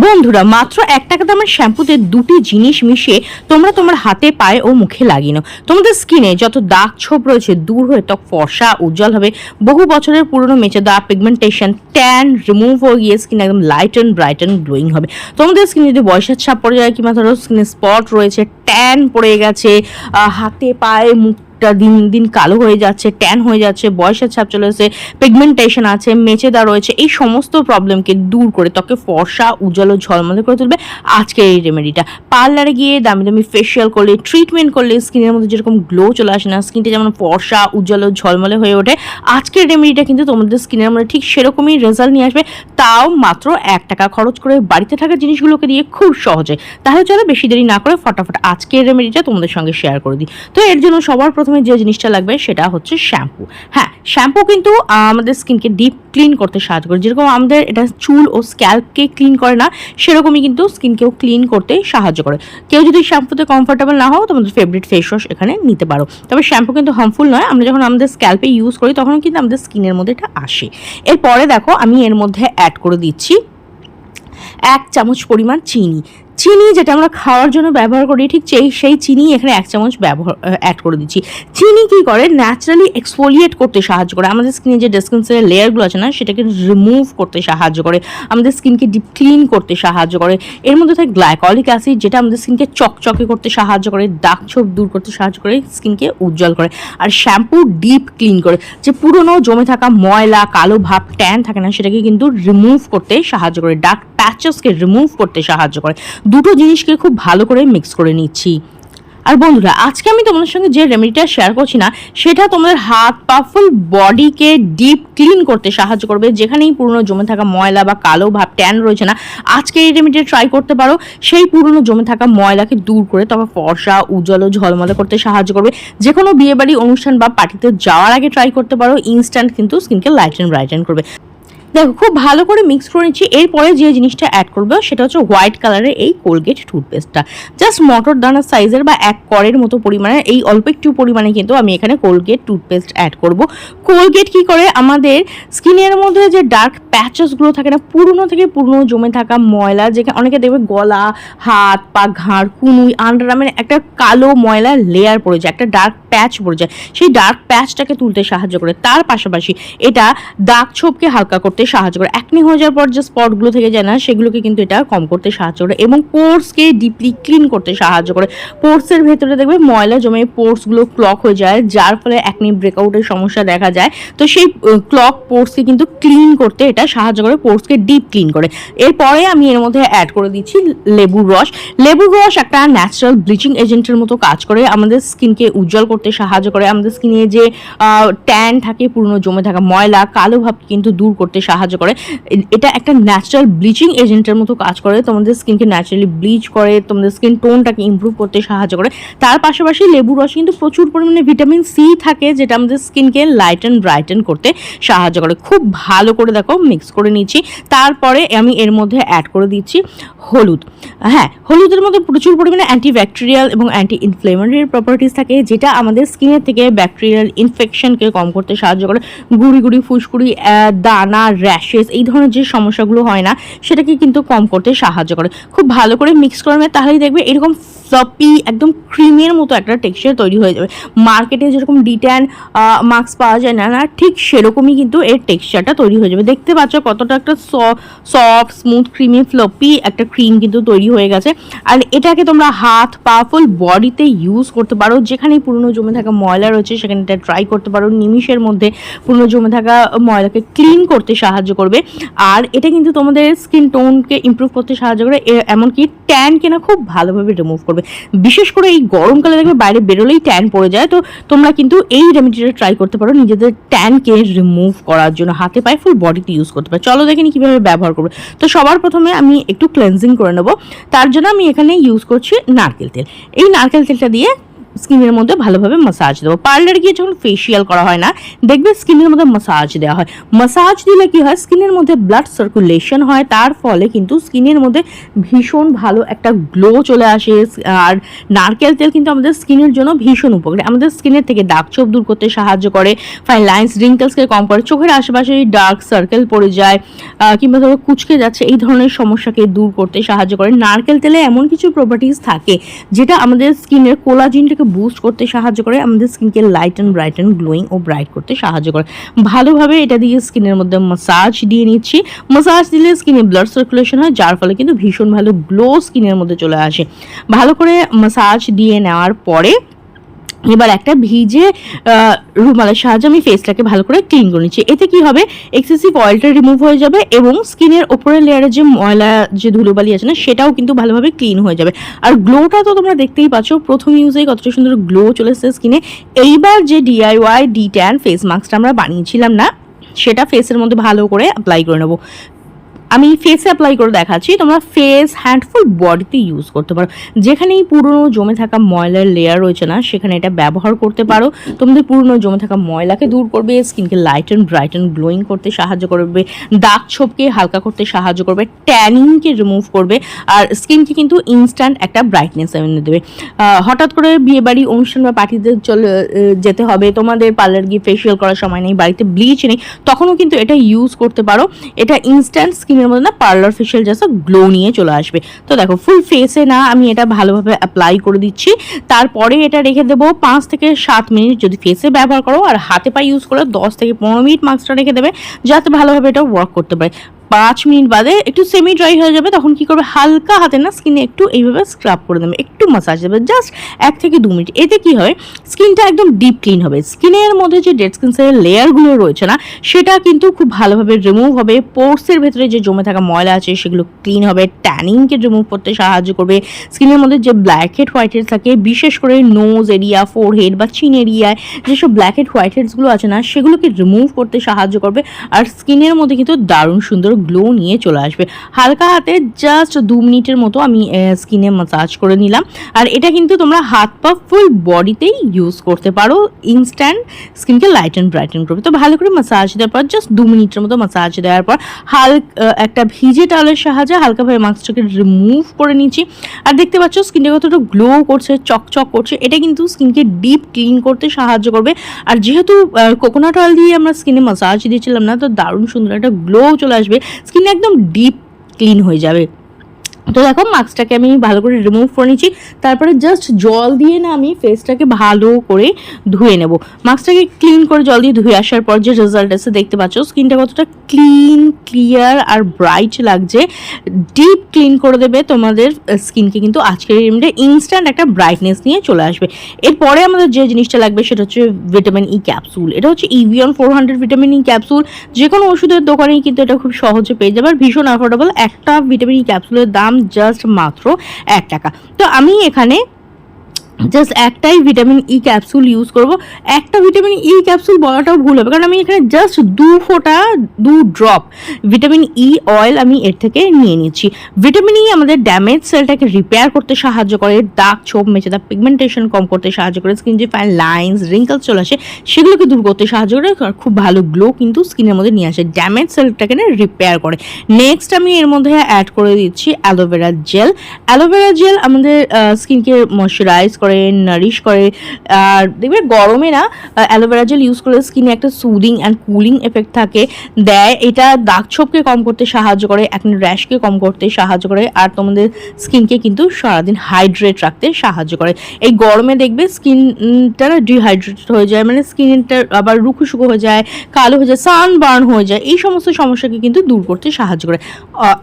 বন্ধুরা, মাত্র 1 টাকা দামের শ্যাম্পুতে দুটি জিনিস মিশিয়ে তোমরা তোমার হাতে, পায়ে ও মুখে লাগিয়ে নাও। তোমাদের স্কিনে যত দাগ ছোপ রয়েছে দূর হয়ে ত্বক ফর্সা উজ্জ্বল হবে। বহু বছরের পুরনো মেচে দাগ, পিগমেন্টেশন, ট্যান রিমুভ হয়ে গিয়ে স্কিন একদম light and bright and glowing হবে। তোমাদের স্কিনে যদি বয়সের ছাপ পড়ে যায় কিংবা ধরো স্কিনে স্পট রয়েছে, ট্যান পড়ে গেছে, হাতে পায়ে মুখ দিন দিন কালো হয়ে যাচ্ছে, ট্যান হয়ে যাচ্ছে, বয়সের ছাপ চলে এসেছে, পিগমেন্টেশন আছে, মেচেদা রয়েছে, এই সমস্ত প্রবলেমকে দূর করে ত্বকে ফর্সা উজ্জ্বল ও ঝলমলে করে তুলবে আজকের এই রেমেডিটা। পার্লারে গিয়ে দামি দামি ফেশিয়াল করলে, ট্রিটমেন্ট করলে স্কিনের মধ্যে যেরকম গ্লো চলে আসে না, স্কিনটা যেমন ফর্সা উজ্জ্বল ও ঝলমলে হয়ে ওঠে, আজকের রেমেডিটা কিন্তু তোমাদের স্কিনের মধ্যে ঠিক সেরকমই রেজাল্ট নিয়ে আসবে, তাও মাত্র 1 টাকা খরচ করে বাড়িতে থাকা জিনিসগুলোকে দিয়ে খুব সহজে। তাহলে চলো বেশি দেরি না করে ফটাফট আজকের রেমেডিটা তোমাদের সঙ্গে শেয়ার করে দিই। তো এর জন্য সবার প্রথমে যে জিনিসটা লাগবে সেটা হচ্ছে শ্যাম্পু। হ্যাঁ, শ্যাম্পু কিন্তু আমাদের স্কিনকে ডিপ ক্লিন করতে সাহায্য করে। যেরকম আমাদের এটা চুল ও স্ক্যাল্পকে ক্লিন করে না, সেরকমই কিন্তু স্কিনকেও ক্লিন করতে সাহায্য করে। কেউ যদি শ্যাম্পুতে কমফোর্টেবল না হও, তোমাদের ফেভারিট ফেস ওয়াশ এখানে নিতে পারো। তবে শ্যাম্পু কিন্তু হার্মফুল নয়, আমরা যখন আমাদের স্ক্যাল্পে ইউজ করি তখন কিন্তু আমাদের স্কিনের মধ্যে এটা আসে। এরপরে দেখো আমি এর মধ্যে অ্যাড করে দিচ্ছি 1 চামচ পরিমাণ চিনি। চিনি যেটা আমরা খাওয়ার জন্য ব্যবহার করি, ঠিক সেই চিনি এখানে 1 চামচ অ্যাড করে দিচ্ছি। চিনি কি করে, ন্যাচারালি এক্সফোলিয়েট করতে সাহায্য করে, আমাদের স্কিনে যে ডেড স্কিনের লেয়ারগুলো আছে না সেটাকে রিমুভ করতে সাহায্য করে, আমাদের স্কিনকে ডিপ ক্লিন করতে সাহায্য করে। এর মধ্যে থাকে গ্লাইকলিক অ্যাসিড যেটা আমাদের স্কিনকে চকচকে করতে সাহায্য করে, দাগ ছোপ দূর করতে সাহায্য করে, স্কিনকে উজ্জ্বল করে। আর শ্যাম্পু ডিপ ক্লিন করে, যে পুরনো জমে থাকা ময়লা, কালো ভাব, ট্যান থাকে না সেটাকে কিন্তু রিমুভ করতে সাহায্য করে, ডার্ক প্যাচেসকে রিমুভ করতে সাহায্য করে। দুটো জিনিসকে খুব ভালো করে মিক্স করে নিচ্ছি। আর বন্ধুরা, আজকে আমি তোমাদের সঙ্গে যে রেমেডিটা শেয়ার করছি না সেটা তোমাদের হাত পা ফুল বডিকে ডিপ ক্লিন করতে সাহায্য করবে। যেখানেই পুরনো জমে থাকা ময়লা বা কালো ভাব, ট্যান রয়েছে না, আজকে এই রেমেডিটা ট্রাই করতে পারো। সেই পুরনো জমে থাকা ময়লাকে দূর করে তবে ফর্সা উজ্জ্বল ও ঝলমলে করতে সাহায্য করবে। যে কোনো বিয়েবাড়ি অনুষ্ঠান বা পার্টিতে যাওয়ার আগে ট্রাই করতে পারো, ইনস্ট্যান্ট কিন্তু স্কিনকে লাইট অ্যান্ড ব্রাইটেন করবে। দেখো খুব ভালো করে মিক্স করে নিচ্ছি। এরপরে যে জিনিসটা অ্যাড করবো সেটা হচ্ছে হোয়াইট কালারের এই কোলগেট টুথপেস্টটা। জাস্ট মটর দানার সাইজের বা 1 করের মতো পরিমাণে, এই অল্প একটু পরিমাণে কিন্তু আমি এখানে কোলগেট টুথপেস্ট অ্যাড করব। কোলগেট কি করে, আমাদের স্কিনের মধ্যে যে ডার্ক প্যাচেসগুলো থাকে না, পুরনো থেকে পুরনো জমে থাকা ময়লা, যেখানে অনেকে দেখবে গলা, হাত পা, ঘাড়, কুনুই, আন্ডারআর্মের একটা কালো ময়লা লেয়ার পড়ে যায়, একটা ডার্ক প্যাচ পড়ে যায়, সেই ডার্ক প্যাচটাকে তুলতে সাহায্য করে। তার পাশাপাশি এটা দাগ ছোপকে হালকা করতে সাহায্য করে। একনি হয়ে যাওয়ার পর যে স্পটগুলো থেকে যায় না সেগুলোকে কিন্তু এটা কম করতে সাহায্য করে এবং পোর্সকে ডিপলি ক্লিন করতে সাহায্য করে। পোর্সের ভেতরে দেখবে ময়লা জমে পোর্সগুলো ক্লক হয়ে যায়, যার ফলে একনি ব্রেকআউটের সমস্যা দেখা যায়। তো সেই ক্লক পোর্সকে কিন্তু ক্লিন করতে এটা সাহায্য করে, পোর্সকে ডিপ ক্লিন করে। এরপরে আমি এর মধ্যে অ্যাড করে দিচ্ছি লেবুর রস। লেবুর রস একটা ন্যাচারাল ব্লিচিং এজেন্টের মতো কাজ করে, আমাদের স্কিনকে উজ্জ্বল করতে সাহায্য করে, আমাদের স্কিনে যে ট্যান থাকে, পুরনো জমে থাকা ময়লা, কালো ভাব কিন্তু দূর করতে সাহায্য করে। এটা একটা ন্যাচারাল ব্লিচিং এজেন্টের মতো কাজ করে, তোমাদের স্কিনকে ন্যাচারালি ব্লিচ করে, তোমাদের স্কিন টোনটাকে ইমপ্রুভ করতে সাহায্য করে। তার পাশাপাশি লেবুর রস কিন্তু প্রচুর পরিমাণে ভিটামিন সি থাকে, যেটা আমাদের স্কিনকে লাইট অ্যান্ড ব্রাইটেন করতে সাহায্য করে। খুব ভালো করে দেখো মিক্স করে নিচ্ছি। তারপরে আমি এর মধ্যে অ্যাড করে দিচ্ছি হলুদ। হ্যাঁ, হলুদের মধ্যে প্রচুর পরিমাণে অ্যান্টিব্যাকটেরিয়াল এবং অ্যান্টি ইনফ্লেমেটরি প্রপার্টিস থাকে, যেটা আমাদের স্কিনের থেকে ব্যাকটেরিয়াল ইনফেকশনকে কম করতে সাহায্য করে। গুড়ি গুড়ি, ফুসকুড়ি, দানা, র্যাশেস, এই ধরনের যে সমস্যাগুলো হয় না সেটাকে কিন্তু কম করতে সাহায্য করে। খুব ভালো করে মিক্স করে নেবে, তাহলেই দেখবে এরকম ফ্লপি একদম ক্রিমের মতো একটা টেক্সচার তৈরি হয়ে যাবে। মার্কেটে যেরকম ডিট্যান মাস্ক পাওয়া যায় না, ঠিক সেরকমই কিন্তু এর টেক্সচারটা তৈরি হয়ে যাবে। দেখতে পাচ্ছ কতটা একটা সফট, স্মুথ, ক্রিমি, ফ্লপি একটা ক্রিম কিন্তু তৈরি হয়ে গেছে। আর এটাকে তোমরা হাত পা ফুল বডিতে ইউজ করতে পারো, যেখানে পুরনো জমে থাকা ময়লা রয়েছে সেখানে এটা ট্রাই করতে পারো। নিমিষের মধ্যে পুরনো জমে থাকা ময়লাকে ক্লিন করতে সাহায্য করবে। আর এটা কিন্তু তোমাদের স্কিন টোনকে ইমপ্রুভ করতে সাহায্য করে, এমনকি ট্যানকে না খুব ভালোভাবে রিমুভ করবে। বিশেষ করে এই গরমকালে দেখবে বাইরে বেরোলেই ট্যান পড়ে যায়, তো তোমরা কিন্তু এই রেমেডিটা ট্রাই করতে পারো নিজেদের ট্যানকে রিমুভ করার জন্য, হাতে পায়ে ফুল বডিতে ইউজ করতে পারো। চলো দেখিনি কীভাবে ব্যবহার করবে। তো সবার প্রথমে আমি একটু ক্লেনজিং করে নেবো, তার জন্য আমি এখানে ইউজ করছি নারকেল তেল। এই নারকেল তেলটা দিয়ে স্কিনের মধ্যে ভালোভাবে মাসাজ দেবো। পার্লারে গিয়ে যখন ফেসিয়াল করা হয় না, দেখবে স্কিনের মধ্যে মাসাজ দেওয়া হয়। মাসাজ দিলে কি হয়, স্কিনের মধ্যে ব্লাড সার্কুলেশন হয়, তার ফলে কিন্তু স্কিনের মধ্যে ভীষণ ভালো একটা গ্লো চলে আসে। আর নারকেল তেল কিন্তু আমাদের স্কিনের জন্য ভীষণ উপকারী, আমাদের স্কিনের থেকে দাগ ছোপ দূর করতে সাহায্য করে, ফাইন লাইন্স রিঙ্কেলসকে কম করে, চোখের আশেপাশে ডার্ক সার্কেল পড়ে যায় কিংবা ধরো কুচকে যাচ্ছে এই ধরনের সমস্যাকে দূর করতে সাহায্য করে। নারকেল তেলে এমন কিছু প্রপার্টিজ থাকে যেটা আমাদের স্কিনের কোলাজিনটাকে বুস্ট করতে সাহায্য করে, আমাদের স্কিনকে light and bright and glowing ও ব্রাইট করতে সাহায্য করে। ভালোভাবে এটা দিয়ে স্কিনের মধ্যে মাসাজ দিয়ে নিচ্ছি। মাসাজ দিলে স্কিনে ব্লাড সার্কুলেশন হয়, যার ফলে কিন্তু ভীষণ ভালো গ্লো স্কিনের মধ্যে চলে আসে। ভালো করে মাসাজ দিয়ে নেওয়ার পরে এবার একটা ভিজে রুমালের সাহায্যে আমি ফেসটাকে ভালো করে ক্লিন করে নিচ্ছি। এতে কি হবে, এক্সেসিভ অয়েলটা রিমুভ হয়ে যাবে এবং স্কিনের ওপরের লেয়ারে যে ময়লা যে ধুলোবালি আছে না, সেটাও কিন্তু ভালোভাবে ক্লিন হয়ে যাবে। আর গ্লোটা তো তোমরা দেখতেই পাচ্ছ, প্রথম ইউজেই কতটা সুন্দর গ্লো চলে এসেছে স্কিনে। এইবার যে DIY D-Tan ফেস মাস্কটা আমরা বানিয়েছিলাম না, সেটা ফেসের মধ্যে ভালো করে অ্যাপ্লাই করে নেবো। আমি ফেসে অ্যাপ্লাই করে দেখাচ্ছি, তোমরা ফেস, হ্যান্ড, ফুল বডিতে ইউজ করতে পারো। যেখানেই পুরনো জমে থাকা ময়লার লেয়ার রয়েছে না, সেখানে এটা ব্যবহার করতে পারো। তোমাদের পুরনো জমে থাকা ময়লাকে দূর করবে, স্কিনকে light and bright and glowing করতে সাহায্য করবে, দাগ ছোপকে হালকা করতে সাহায্য করবে, ট্যানিংকে রিমুভ করবে, আর স্কিনকে কিন্তু ইনস্ট্যান্ট একটা ব্রাইটনেস এনে দেবে। হঠাৎ করে বিয়েবাড়ি অনুষ্ঠান বা পার্টিতে যেতে হবে, তোমাদের পার্লার গিয়ে ফেসিয়াল করার সময় নেই, বাড়িতে ব্লিচ নেই, তখনও কিন্তু এটা ইউজ করতে পারো। এটা ইনস্ট্যান্ট স্কিনের মধ্যে না পার্লার ফেশিয়াল জাস্ট গ্লো নিয়ে চলে আসবে। তো দেখো, ফুল ফেসে না আমি এটা ভালোভাবে অ্যাপ্লাই করে দিচ্ছি। তারপরে এটা রেখে দেবো 5 থেকে 7 মিনিট যদি ফেসে ব্যবহার করো, আর হাতে পায়ে ইউজ করো 10 থেকে 15 মিনিট মাস্কটা রেখে দেবে, যাতে ভালোভাবে এটা ওয়ার্ক করতে পারে। 5 মিনিট বাদে একটু সেমি ড্রাই হয়ে যাবে, তখন কি করবে, হালকা হাতে না স্কিনে একটু এইভাবে স্ক্রাব করে দেবে, একটু মাসাজ দেবে, জাস্ট 1 থেকে 2 মিনিট। এতে কি হবে, স্কিনটা একদম ডিপ ক্লিন হবে। স্কিনের মধ্যে যে ডেড স্কিন সেলের লেয়ারগুলো রয়েছে না, সেটা কিন্তু খুব ভালোভাবে রিমুভ হবে। পোর্সের ভেতরে যে জমে থাকা ময়লা আছে সেগুলো ক্লিন হবে, ট্যানিংকে রিমুভ করতে সাহায্য করবে। স্কিনের মধ্যে যে ব্ল্যাক হেড হোয়াইট হেড থাকে, বিশেষ করে নোজ এরিয়া, ফোরহেড বা চিন এরিয়ায় যেসব ব্ল্যাক হেড হোয়াইট হেডসগুলো আছে না, সেগুলোকে রিমুভ করতে সাহায্য করবে। আর স্কিনের মধ্যে কিন্তু দারুণ সুন্দর গ্লো নিয়ে চলে আসবে। হালকা হাতে জাস্ট 2 মিনিটের মতো আমি স্কিনে মাসাজ করে নিলাম। আর এটা কিন্তু তোমরা হাত পা ফুল বডিতেই ইউজ করতে পারো, ইনস্ট্যান্ট স্কিনকে লাইট অ্যান্ড ব্রাইটেন করবে। তো ভালো করে মাসাজ দেওয়ার পর জাস্ট 2 মিনিটের মতো মাসাজ দেওয়ার পর একটা ভিজে টাওয়ালের সাহায্যে হালকাভাবে মাস্কটাকে রিমুভ করে নিচ্ছি। আর দেখতে পাচ্ছ স্কিনটা কতটা গ্লো করছে, চকচক করছে। এটা কিন্তু স্কিনকে ডিপ ক্লিন করতে সাহায্য করবে। আর যেহেতু কোকোনাট অয়েল দিয়ে আমরা স্কিনে মাসাজ দিয়েছিলাম না, তো দারুণ সুন্দর একটা গ্লো চলে আসবে, স্কিন একদম ডিপ ক্লিন হয়ে যাবে। তো দেখো, মাস্কটাকে আমি ভালো করে রিমুভ করে নিচ্ছি। তারপরে জাস্ট জল দিয়ে না আমি ফেসটাকে ভালো করে ধুয়ে নেব। মাস্কটাকে ক্লিন করে জল দিয়ে ধুয়ে আসার পর যে রেজাল্ট আছে দেখতে পাচ্ছ, স্কিনটা কতটা ক্লিন, ক্লিয়ার আর ব্রাইট লাগছে। ডিপ ক্লিন করে দেবে তোমাদের স্কিনকে, কিন্তু আজকের রিমটা ইনস্ট্যান্ট একটা ব্রাইটনেস নিয়ে চলে আসবে। এরপরে আমাদের যে জিনিসটা লাগবে সেটা হচ্ছে ভিটামিন ই ক্যাপসুল। এটা হচ্ছে ইভিয়ন 400 ভিটামিন ই ক্যাপসুল। যে কোনো ওষুধের দোকানেই কিন্তু এটা খুব সহজে পেয়ে যাবে, আর ভীষণ অ্যাফোর্ডেবল। একটা ভিটামিন ই ক্যাপসুলের দাম জাস্ট মাত্র 1 টাকা। তো আমি এখানে জাস্ট একটাই ভিটামিন ই ক্যাপসুল ইউজ করব। একটা ভিটামিন ই ক্যাপসুল বলাটাও ভুল হবে, কারণ আমি এখানে just 2 drop vitamin E oil আমি এর থেকে নিয়ে নিচ্ছি। ভিটামিন ই আমাদের ড্যামেজ সেলটাকে রিপেয়ার করতে সাহায্য করে, দাগ ছোপ মেচে দাগ পিগমেন্টেশন কম করতে সাহায্য করে, স্কিন যে ফাইন লাইন্স রিঙ্কেলস চলে আসে সেগুলোকে দূর করতে সাহায্য করে, খুব ভালো গ্লো কিন্তু স্কিনের মধ্যে নিয়ে আসে, ড্যামেজ সেলটাকে রিপেয়ার করে। নেক্সট আমি এর মধ্যে অ্যাড করে দিচ্ছি অ্যালোভেরা জেল। অ্যালোভেরা জেল আমাদের স্কিনকে ময়শ্চারাইজ করে, নারিশ করে। আর দেখবে গরমে না অ্যালোভেরা জেল ইউজ করলে স্কিনে একটা সুদিং অ্যান্ড কুলিং এফেক্ট দেয়। এটা দাগ ছোপকে কম করতে সাহায্য করে, অ্যাকনে র্যাশকে কম করতে সাহায্য করে, আর তোমাদের স্কিনকে কিন্তু সারাদিন হাইড্রেট রাখতে সাহায্য করে। এই গরমে দেখবে স্কিনটা ডিহাইড্রেটেড হয়ে যায়, মানে স্কিনটা আবার রুখো শুকো হয়ে যায়, কালো হয়ে যায়, সানবার্ন হয়ে যায়, এই সমস্ত সমস্যাকে কিন্তু দূর করতে সাহায্য করে।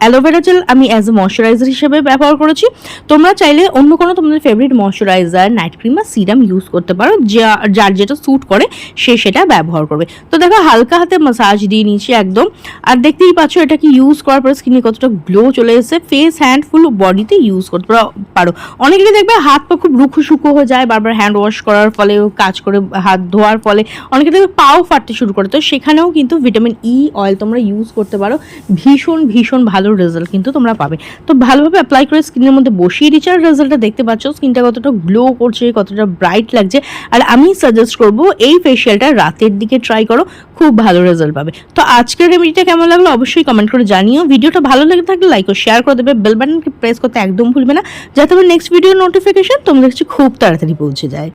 অ্যালোভেরা জেল আমি অ্যাজ এ ময়শ্চারাইজার হিসেবে ব্যবহার করেছি। তোমরা চাইলে অন্য কোনো তোমাদের ফেভারিট ময়শ্চারাইজার, নাইট ক্রিম বা সিরাম ইউজ করতে পারো, যার যেটা স্যুট করে সে সেটা ব্যবহার করবে। তো দেখো, হালকা হাতে মাসাজ দিয়ে নিয়েছি একদম। আর দেখতেই পাচ্ছ এটাকে ইউজ করার পরে স্কিনে কতটা গ্লো চলে এসেছে। ফেস, হ্যান্ড, ফুল বডিতে ইউজ করতে পারো। অনেকেরই দেখবে হাত পা খুব রুখো শুকো হয়ে যায়, বারবার হ্যান্ড ওয়াশ করার ফলে, কাজ করে হাত ধোয়ার ফলে অনেকে দেখবে পাও ফাটতে শুরু করে। তো সেখানেও কিন্তু ভিটামিন ই অয়েল তোমরা ইউজ করতে পারো, ভীষণ ভীষণ ভালো রেজাল্ট কিন্তু তোমরা পাবে। তো ভালোভাবে অ্যাপ্লাই করে স্কিনের মধ্যে বসিয়ে দিচ্ছি, আর রেজাল্টটা দেখতে পাচ্ছ, স্কিনটা কতটা গ্লো গ্লো করছে, কতটা ব্রাইট লাগছে। আর আমি সাজেস্ট করব এই ফেশিয়ালটা রাতের দিকে ট্রাই করো, খুব ভালো রেজাল্ট পাবে। তো আজকের রেমেডিটা কেমন লাগলো অবশ্যই কমেন্ট করে জানিও। ভিডিওটা ভালো লেগে থাকলে লাইক ও শেয়ার করে দেবে, বেল বাটনকে প্রেস করতে একদম ভুলবে না, যাতে আমার নেক্সট ভিডিওর নোটিফিকেশন তোমাদের কাছে খুব তাড়াতাড়ি পৌঁছে যায়।